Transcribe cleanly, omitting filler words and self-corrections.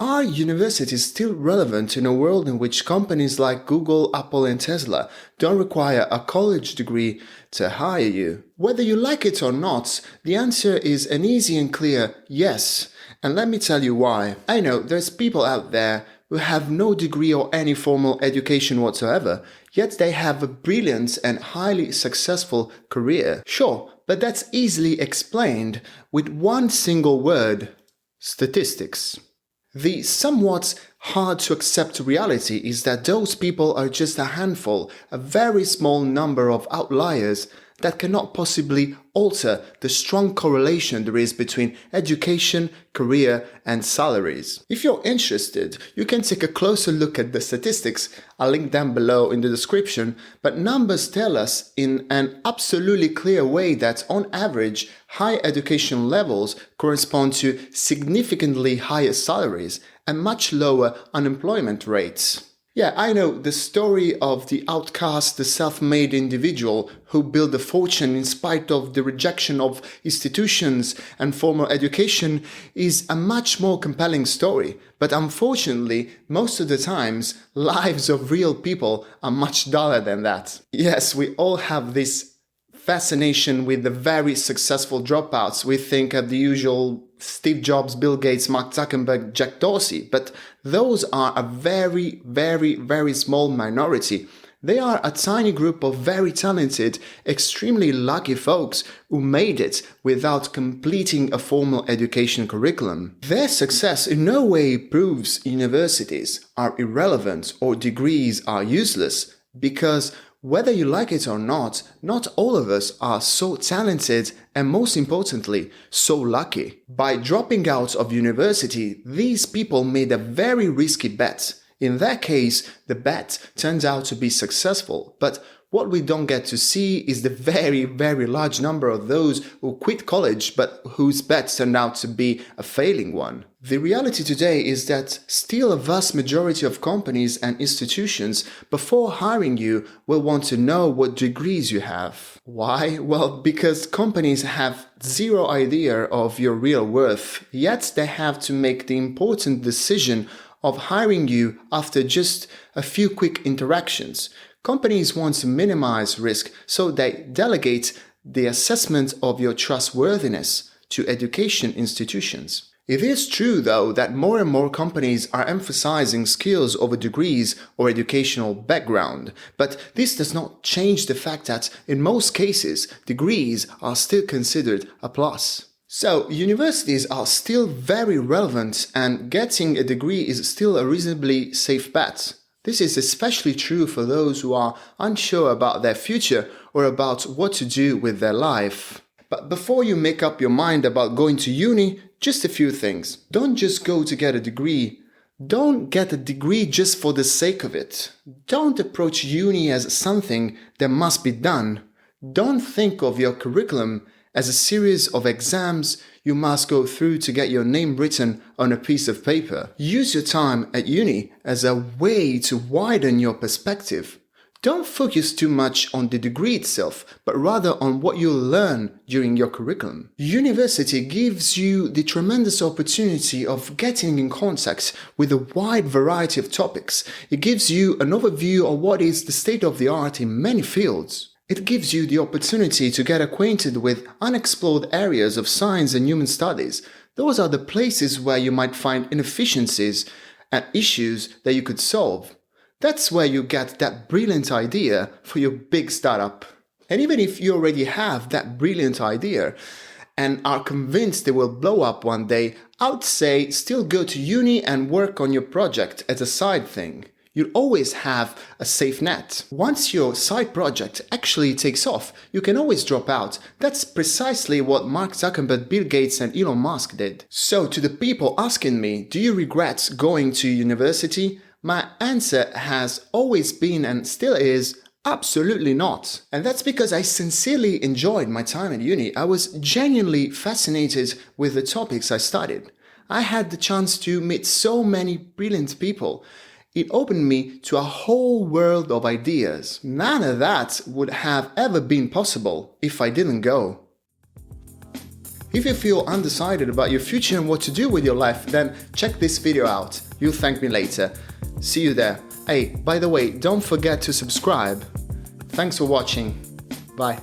Are universities still relevant in a world in which companies like Google, Apple, and Tesla don't require a college degree to hire you? Whether you like it or not, the answer is an easy and clear yes. And let me tell you why. I know there's people out there who have no degree or any formal education whatsoever, yet they have a brilliant and highly successful career. Sure, but that's easily explained with one single word: statistics. The somewhat hard to accept reality is that those people are just a handful, a very small number of outliers that cannot possibly alter the strong correlation there is between education, career, and salaries. If you're interested, you can take a closer look at the statistics. I'll link them below in the description, but numbers tell us in an absolutely clear way that on average, high education levels correspond to significantly higher salaries and much lower unemployment rates. Yeah, I know the story of the outcast, the self-made individual who built a fortune in spite of the rejection of institutions and formal education is a much more compelling story. But unfortunately, most of the times, lives of real people are much duller than that. Yes, we all have this fascination with the very successful dropouts. We think of the usual Steve Jobs, Bill Gates, Mark Zuckerberg, Jack Dorsey, but those are a very, very, very small minority. They are a tiny group of very talented, extremely lucky folks who made it without completing a formal education curriculum. Their success in no way proves universities are irrelevant or degrees are useless, because whether you like it or not all of us are so talented and, most importantly, so lucky. By dropping out of university, these people made a very risky bet. In that case, the bet turned out to be successful, but what we don't get to see is the very, very large number of those who quit college but whose bet turned out to be a failing one. The reality today is that still a vast majority of companies and institutions, before hiring you, will want to know what degrees you have. Why? Well, because companies have zero idea of your real worth, yet they have to make the important decision of hiring you after just a few quick interactions. Companies want to minimize risk, so they delegate the assessment of your trustworthiness to education institutions. It is true, though, that more and more companies are emphasizing skills over degrees or educational background, but this does not change the fact that, in most cases, degrees are still considered a plus. So, universities are still very relevant, and getting a degree is still a reasonably safe bet. This is especially true for those who are unsure about their future or about what to do with their life. But before you make up your mind about going to uni, just a few things. Don't just go to get a degree. Don't get a degree just for the sake of it. Don't approach uni as something that must be done. Don't think of your curriculum as a series of exams you must go through to get your name written on a piece of paper. Use your time at uni as a way to widen your perspective. Don't focus too much on the degree itself, but rather on what you'll learn during your curriculum. University gives you the tremendous opportunity of getting in contact with a wide variety of topics. It gives you an overview of what is the state of the art in many fields. It gives you the opportunity to get acquainted with unexplored areas of science and human studies. Those are the places where you might find inefficiencies and issues that you could solve. That's where you get that brilliant idea for your big startup. And even if you already have that brilliant idea and are convinced it will blow up one day, I would say still go to uni and work on your project as a side thing. You'll always have a safe net. Once your side project actually takes off, you can always drop out. That's precisely what Mark Zuckerberg, Bill Gates, and Elon Musk did. So to the people asking me, do you regret going to university? My answer has always been and still is absolutely not. And that's because I sincerely enjoyed my time at uni. I was genuinely fascinated with the topics I studied. I had the chance to meet so many brilliant people. It opened me to a whole world of ideas. None of that would have ever been possible if I didn't go. If you feel undecided about your future and what to do with your life, then check this video out. You'll thank me later. See you there. Hey, by the way, don't forget to subscribe. Thanks for watching. Bye.